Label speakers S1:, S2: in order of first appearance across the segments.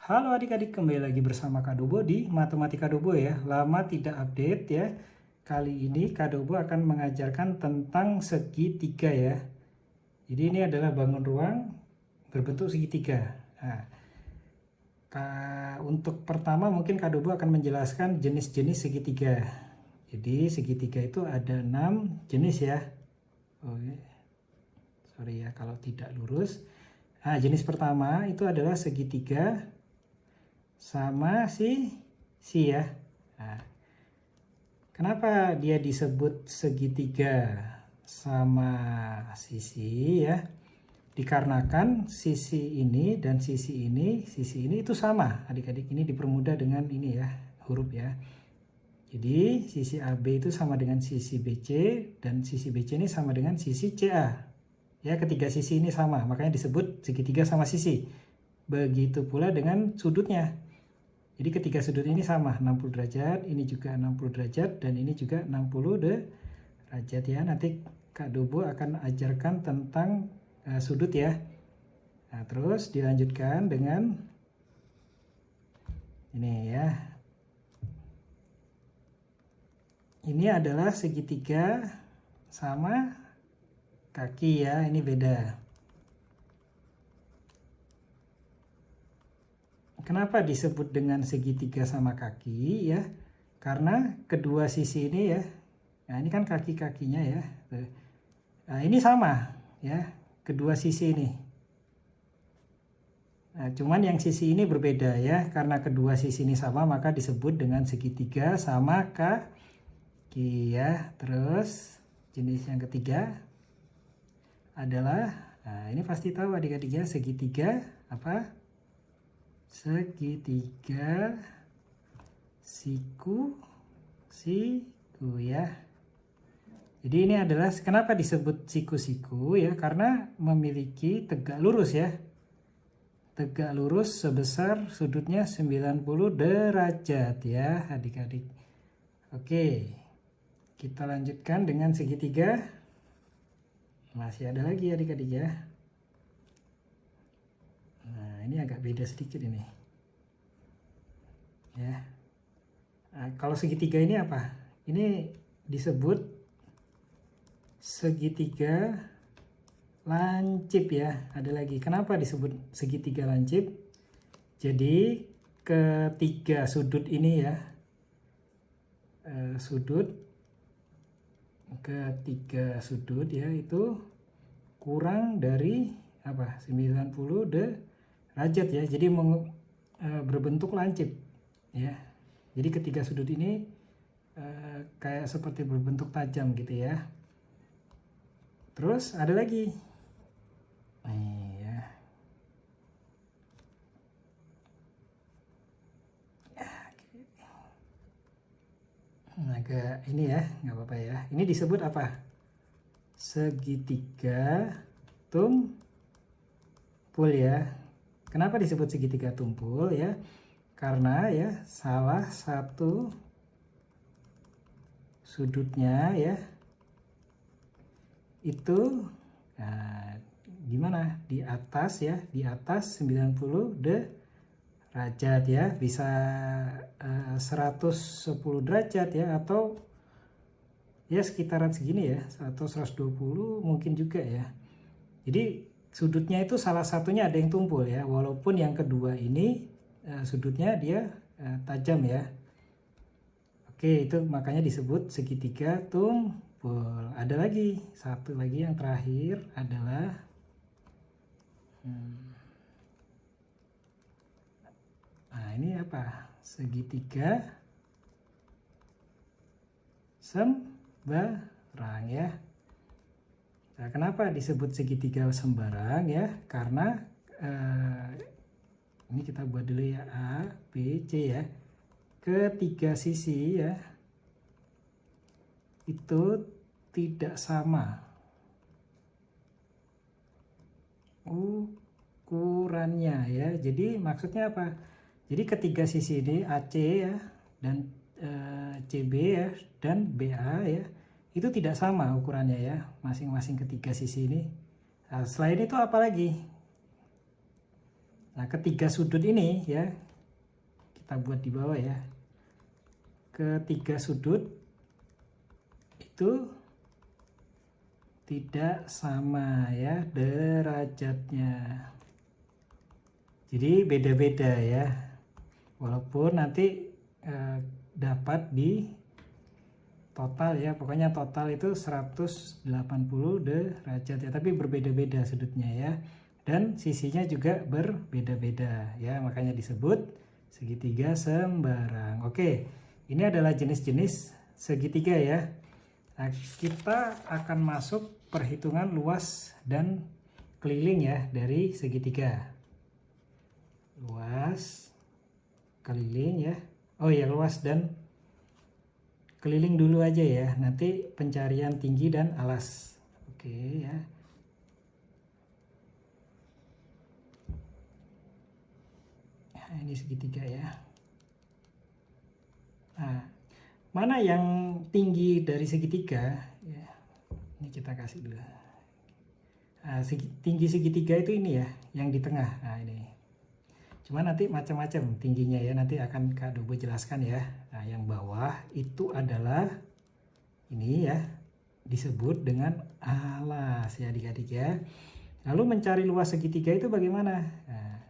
S1: Halo adik-adik, kembali lagi bersama Kak Dobo di Matematika Dobo ya. Lama tidak update ya. Kali ini Kak Dobo akan mengajarkan tentang segitiga ya. Jadi ini adalah bangun ruang berbentuk segitiga. Nah, untuk pertama mungkin Kak Dobo akan menjelaskan jenis-jenis segitiga. Jadi segitiga itu ada 6 jenis ya. Oh, sorry ya kalau tidak lurus. Nah, jenis pertama itu adalah segitiga sama si ya. Nah, kenapa dia disebut segitiga sama sisi ya? Dikarenakan sisi ini dan sisi ini itu sama. Adik-adik, ini dipermudah dengan ini ya, huruf ya. Jadi sisi AB itu sama dengan sisi BC dan sisi BC ini sama dengan sisi CA. Ya, ketiga sisi ini sama, makanya disebut segitiga sama sisi. Begitu pula dengan sudutnya. Jadi ketiga sudut ini sama, 60 derajat, ini juga 60 derajat, dan ini juga 60 derajat ya. Nanti Kak Dobo akan ajarkan tentang sudut ya. Nah, terus dilanjutkan dengan ini ya. Ini adalah segitiga sama kaki ya, ini beda. Kenapa disebut dengan segitiga sama kaki ya? Karena kedua sisi ini ya, nah ini kan kaki-kakinya ya. Nah, ini sama ya, kedua sisi ini. Nah, cuman yang sisi ini berbeda ya, karena kedua sisi ini sama maka disebut dengan segitiga sama kaki ya. Terus jenis yang ketiga adalah, nah ini pasti tahu adik-adik ya, segitiga apa? Segitiga siku ya. Jadi ini adalah kenapa disebut siku-siku ya, karena memiliki tegak lurus ya. Tegak lurus sebesar sudutnya 90 derajat ya adik-adik. Oke, kita lanjutkan dengan segitiga. Masih ada lagi adik-adik ya. Nah, ini agak beda sedikit ini. Ya. Nah, kalau segitiga ini apa? Ini disebut segitiga lancip ya. Ada lagi. Kenapa disebut segitiga lancip? Jadi ketiga sudut ini ya. Ketiga sudut ya itu kurang dari apa? 90 derajat ya. Jadi berbentuk lancip ya. Jadi ketiga sudut ini kayak seperti berbentuk tajam gitu ya. Terus ada lagi. Nih ya. Agak ini ya, nggak apa-apa ya. Ini disebut apa? Segitiga tumpul ya. Kenapa disebut segitiga tumpul ya? Karena ya salah satu sudutnya ya itu gimana? Di atas ya, di atas 90 derajat ya, bisa 110 derajat ya, atau ya sekitaran segini ya, atau 120 mungkin juga ya. Jadi sudutnya itu salah satunya ada yang tumpul ya, walaupun yang kedua ini sudutnya dia tajam ya. Oke, itu makanya disebut segitiga tumpul. Ada lagi, satu lagi yang terakhir adalah nah ini apa? Segitiga sembarang ya. Nah, kenapa disebut segitiga sembarang ya? Karena ini kita buat dulu ya, A, B, C ya. Ketiga sisi ya itu tidak sama ukurannya ya. Jadi maksudnya apa? Jadi ketiga sisi ini AC ya dan CB ya dan BA ya itu tidak sama ukurannya ya, masing-masing ketiga sisi ini. Nah, selain itu apa lagi? Nah, ketiga sudut ini ya, kita buat di bawah ya. Ketiga sudut itu tidak sama ya derajatnya. Jadi beda-beda ya. Walaupun nanti dapat di total ya, pokoknya total itu 180 derajat ya, tapi berbeda-beda sudutnya ya. Dan sisinya juga berbeda-beda ya, makanya disebut segitiga sembarang. Oke, ini adalah jenis-jenis segitiga ya. Nah, kita akan masuk perhitungan luas dan keliling ya dari segitiga. Luas, keliling ya. Oh ya, luas dan keliling dulu aja ya, nanti pencarian tinggi dan alas. Oke ya. Nah, ini segitiga ya. Nah, mana yang tinggi dari segitiga ya, ini kita kasih dulu. Nah, tinggi segitiga itu ini ya, yang di tengah. Nah, ini cuma nanti macam-macam tingginya ya, nanti akan Kak Dobo jelaskan ya. Nah, yang bawah itu adalah ini ya, disebut dengan alas ya adik-adik ya. Lalu mencari luas segitiga itu bagaimana? Nah,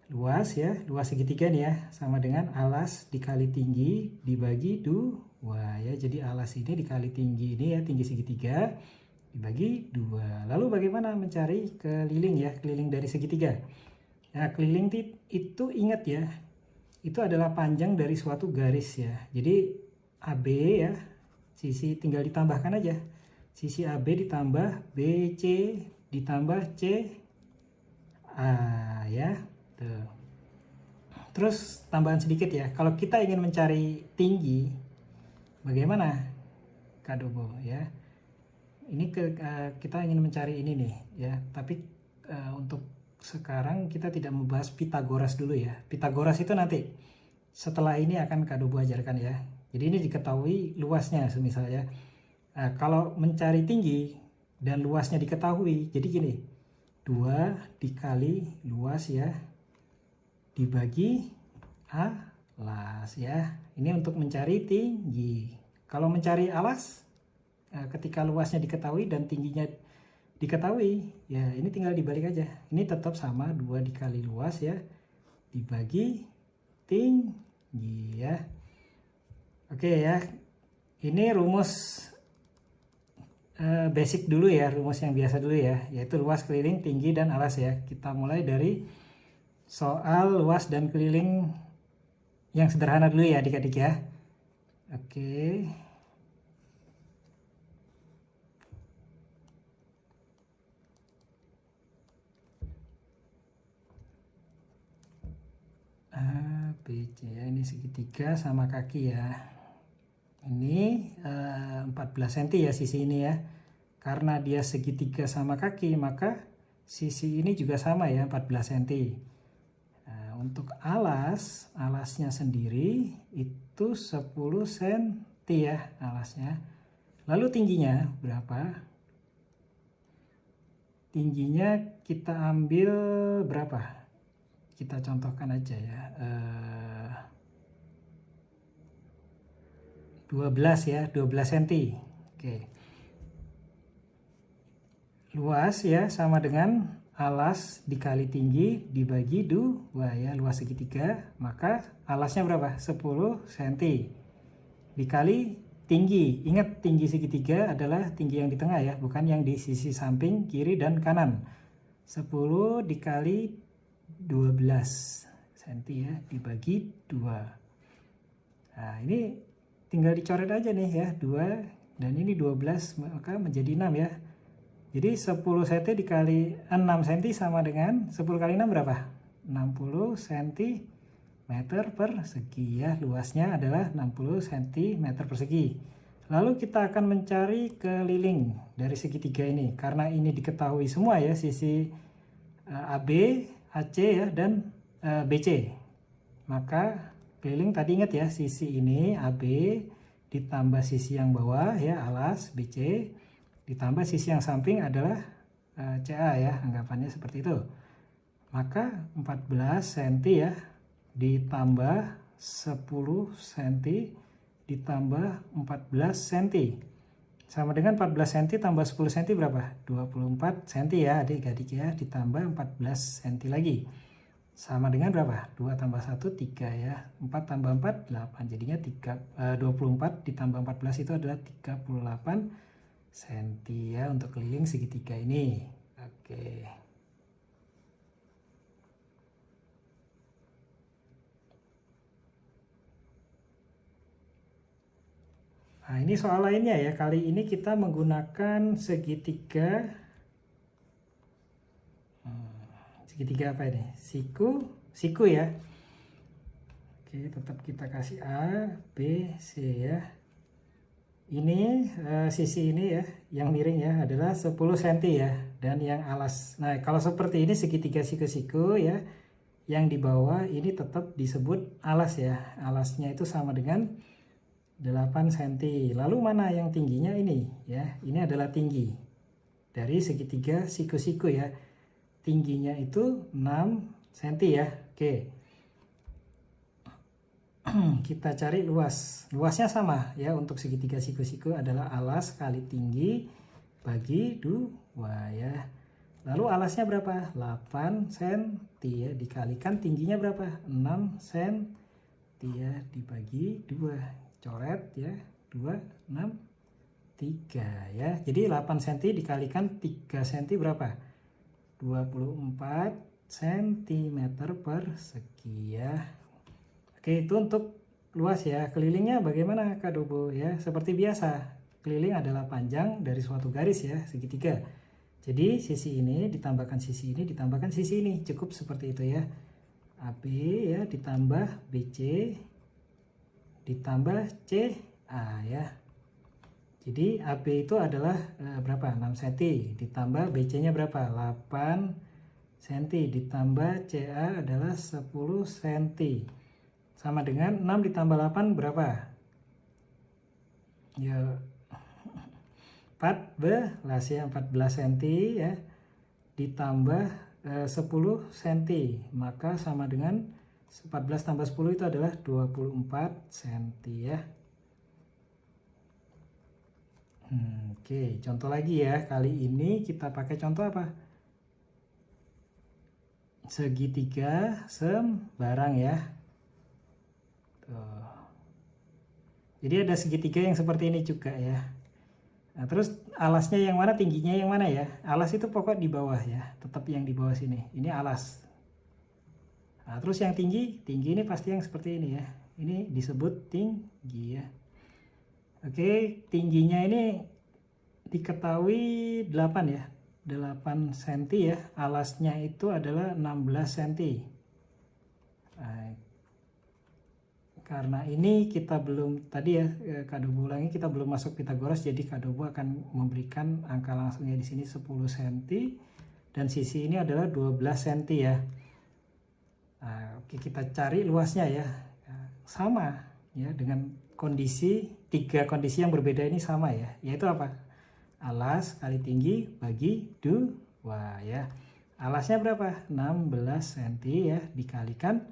S1: luas ya, luas segitiga nih ya, sama dengan alas dikali tinggi dibagi 2 ya. Jadi alas ini dikali tinggi ini ya, tinggi segitiga dibagi 2. Lalu bagaimana mencari keliling ya, keliling dari segitiga? Nah, keliling itu ingat ya, itu adalah panjang dari suatu garis ya. Jadi AB ya, sisi tinggal ditambahkan aja. Sisi AB ditambah BC ditambah CA ya. Tuh. Terus tambahan sedikit ya, kalau kita ingin mencari tinggi, bagaimana Kak Dobo ya? Ini kita ingin mencari ini nih ya, tapi untuk sekarang kita tidak membahas Pitagoras dulu ya. Pitagoras itu nanti setelah ini akan Kak Dobo ajarkan ya. Jadi ini diketahui luasnya semisal ya. Nah, kalau mencari tinggi dan luasnya diketahui, jadi gini, 2 dikali luas ya, dibagi alas ya. Ini untuk mencari tinggi. Kalau mencari alas, ketika luasnya diketahui dan tingginya diketahui, ya ini tinggal dibalik aja. Ini tetap sama, 2 dikali luas ya, dibagi tinggi ya. Oke ya, ini rumus basic dulu ya, rumus yang biasa dulu ya, yaitu luas, keliling, tinggi, dan alas ya. Kita mulai dari soal luas dan keliling yang sederhana dulu ya adik-adik ya. Oke. A, B, C ya, ini segitiga sama kaki ya. Ini 14 cm ya sisi ini ya. Karena dia segitiga sama kaki, maka sisi ini juga sama ya, 14 cm. Nah, untuk alasnya sendiri itu 10 cm ya alasnya. Lalu tingginya berapa? Tingginya kita ambil berapa? Kita contohkan aja ya. 12 ya, 12 cm. Oke. Luas ya sama dengan alas dikali tinggi dibagi 2 ya, luas segitiga, maka alasnya berapa? 10 cm dikali tinggi. Ingat, tinggi segitiga adalah tinggi yang di tengah ya, bukan yang di sisi samping kiri dan kanan. 10 dikali 12 cm ya, dibagi 2. Nah, ini tinggal dicoret aja nih ya, 2 dan ini 12, maka menjadi 6 ya. Jadi 10 cm dikali 6 cm sama dengan 10 kali 6 berapa? 60 cm persegi ya, luasnya adalah 60 cm persegi. Lalu kita akan mencari keliling dari segitiga ini, karena ini diketahui semua ya, sisi AB, AC ya, dan BC. Maka keliling tadi ingat ya, sisi ini AB ditambah sisi yang bawah ya, alas BC, ditambah sisi yang samping adalah CA ya, anggapannya seperti itu. Maka 14 cm ya ditambah 10 cm ditambah 14 cm sama dengan 14 cm tambah 10 cm berapa? 24 cm ya adik-adik ya, ditambah 14 cm lagi sama dengan berapa? 2 tambah 1 3 ya, 4 tambah 4 8, jadinya 24 ditambah 14 itu adalah 38 cm ya untuk keliling segitiga ini. Oke. Nah, ini soal lainnya ya. Kali ini kita menggunakan segitiga. Segitiga apa ini? Siku ya. Oke, tetap kita kasih A, B, C ya. Ini sisi ini ya, yang miring ya adalah 10 cm ya. Dan yang alas. Nah, kalau seperti ini segitiga siku-siku ya. Yang di bawah ini tetap disebut alas ya. Alasnya itu sama dengan 8 cm. Lalu mana yang tingginya ini ya? Ini adalah tinggi dari segitiga siku-siku ya. Tingginya itu 6 cm ya. Oke. Kita cari luas. Luasnya sama ya, untuk segitiga siku-siku adalah alas kali tinggi bagi 2 ya. Lalu alasnya berapa? 8 cm ya, dikalikan tingginya berapa? 6 cm ya, dibagi 2. Coret ya, 2, 6, 3 ya. Jadi 8 cm dikalikan 3 cm berapa? 24 cm persegi ya. Oke, itu untuk luas ya. Kelilingnya bagaimana Kak Dobo ya? Seperti biasa, keliling adalah panjang dari suatu garis ya, segitiga. Jadi sisi ini ditambahkan sisi ini ditambahkan sisi ini, cukup seperti itu ya. AB ya ditambah BC ditambah CA ya. Jadi AB itu adalah berapa? 6 cm ditambah BC-nya berapa? 8 cm ditambah CA adalah 10 cm. Sama dengan 6 ditambah 8 berapa? Ya 14 ya, 14 cm ya ditambah 10 cm, maka sama dengan 14 tambah 10 itu adalah 24 cm ya. Oke, contoh lagi ya. Kali ini kita pakai contoh apa? Segitiga sembarang ya. Tuh. Jadi ada segitiga yang seperti ini juga ya. Nah, terus alasnya yang mana, tingginya yang mana ya? Alas itu pokok di bawah ya, tetap yang di bawah sini. Ini alas. Nah, terus yang tinggi ini pasti yang seperti ini ya. Ini disebut tinggi ya. Oke, tingginya ini diketahui 8 ya. 8 cm ya. Alasnya itu adalah 16 cm. Nah, karena ini kita belum tadi ya, Kak Dobo ulangi, kita belum masuk Pitagoras, jadi Kak Dobo akan memberikan angka langsungnya di sini 10 cm dan sisi ini adalah 12 cm ya. Nah, oke, kita cari luasnya ya. Sama ya, dengan tiga kondisi yang berbeda ini sama ya. Yaitu apa? Alas kali tinggi bagi 2 ya. Alasnya berapa? 16 cm ya, dikalikan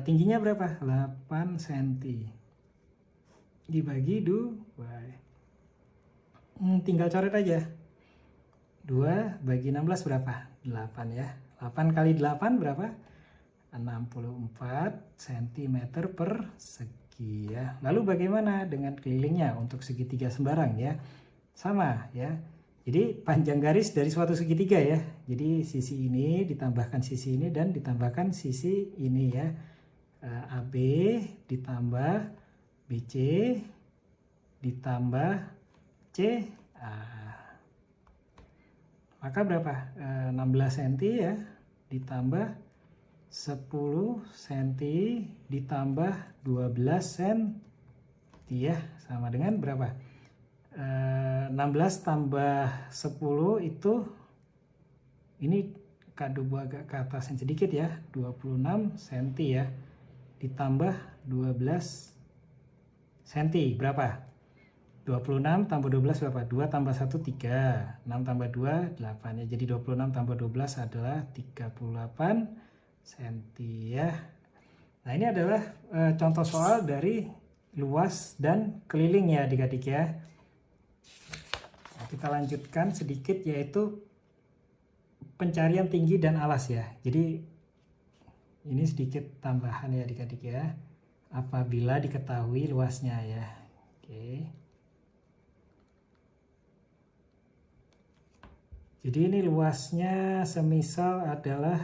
S1: tingginya berapa? 8 cm dibagi 2. Tinggal coret aja. 2 bagi 16 berapa? 8 ya. 8 kali 8 berapa? 64 cm persegi ya. Lalu bagaimana dengan kelilingnya untuk segitiga sembarang ya? Sama ya. Jadi panjang garis dari suatu segitiga ya. Jadi sisi ini ditambahkan sisi ini dan ditambahkan sisi ini ya. AB ditambah BC ditambah CA. Maka berapa? 16 cm ya ditambah 10 cm ditambah 12 cm ya, sama dengan berapa? 16 tambah 10 itu, ini Kak Dobo agak ke atasin sedikit ya, 26 cm ya ditambah 12 cm berapa? 26 tambah 12 berapa? 2 tambah 1 3, 6 tambah 2 8 ya. Jadi 26 tambah 12 adalah 38 cm ya. Nah, ini adalah contoh soal dari luas dan keliling ya adik-adik ya. Nah, kita lanjutkan sedikit yaitu pencarian tinggi dan alas ya. Jadi ini sedikit tambahan ya adik-adik ya. Apabila diketahui luasnya ya. Oke. Jadi ini luasnya semisal adalah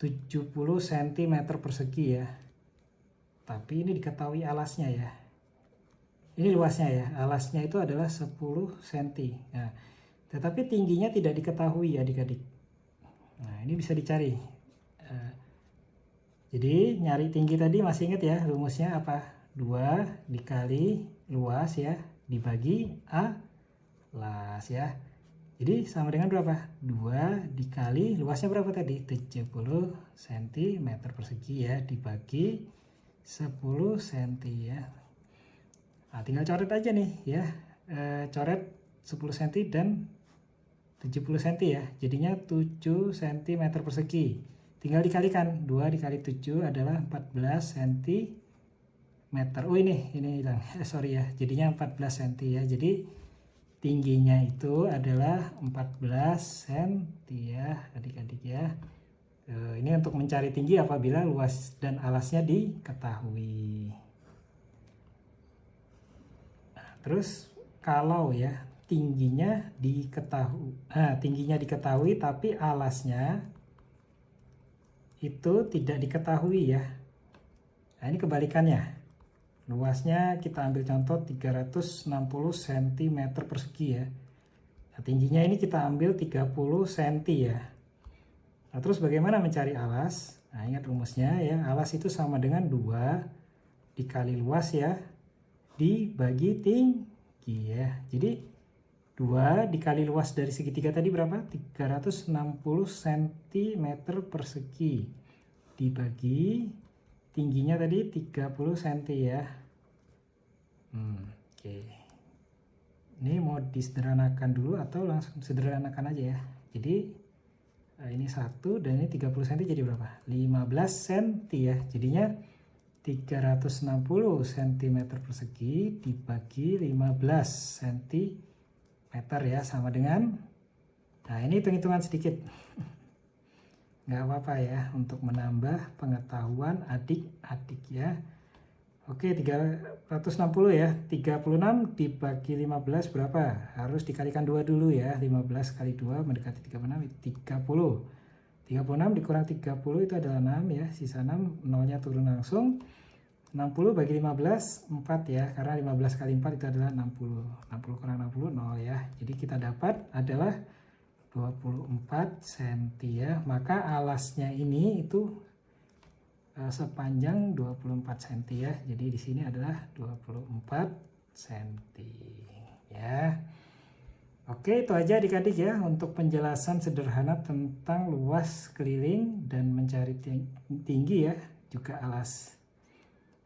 S1: 70 cm persegi ya. Tapi ini diketahui alasnya ya. Ini luasnya ya. Alasnya itu adalah 10 cm. Nah, tetapi tingginya tidak diketahui ya adik-adik. Nah, ini bisa dicari. Jadi nyari tinggi tadi masih ingat ya rumusnya apa? 2 dikali luas ya dibagi alas ya. Jadi sama dengan berapa? 2 dikali luasnya berapa tadi? 70 cm persegi ya dibagi 10 cm ya. Nah, tinggal coret aja nih ya. Coret 10 cm dan 70 cm ya. Jadinya 7 cm persegi. Tinggal dikalikan. 2 dikali 7 adalah 14 cm. Oh ini hilang. Sorry ya. Jadinya 14 cm ya. Jadi tingginya itu adalah 14 cm ya adik-adik ya. Ini untuk mencari tinggi apabila luas dan alasnya diketahui. Nah, terus kalau ya tingginya diketahui tapi alasnya itu tidak diketahui ya. Nah, ini kebalikannya. Luasnya kita ambil contoh 360 cm persegi ya. Nah, tingginya ini kita ambil 30 cm ya. Nah, terus bagaimana mencari alas? Nah, ingat rumusnya ya. Alas itu sama dengan 2 dikali luas ya dibagi tinggi ya. Jadi 2 dikali luas dari segitiga tadi berapa? 360 cm persegi dibagi tingginya tadi 30 cm ya. Oke. Ini mau disederhanakan dulu atau langsung sederhanakan aja ya. Jadi ini 1 dan ini 30 cm jadi berapa? 15 cm ya. Jadinya 360 cm persegi dibagi 15 cm ya sama dengan, nah ini hitung-hitungan sedikit. Nggak apa-apa ya untuk menambah pengetahuan adik-adik ya. Oke, 360 ya. 36 dibagi 15 berapa? Harus dikalikan 2 dulu ya. 15 kali 2 mendekati 36 30. 36 dikurang 30 itu adalah 6 ya. Sisa 6, nolnya turun langsung. 60 bagi 15 4 ya. Karena 15 kali 4 itu adalah 60. 60 kurang 60 0 ya. Jadi kita dapat adalah 24 cm ya. Maka alasnya ini itu sepanjang 24 cm ya. Jadi di sini adalah 24 cm ya. Oke, itu aja adik-adik ya untuk penjelasan sederhana tentang luas keliling dan mencari tinggi ya, juga alas.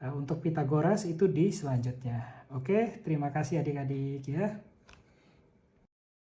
S1: Untuk Pitagoras itu di selanjutnya. Oke, terima kasih adik-adik ya.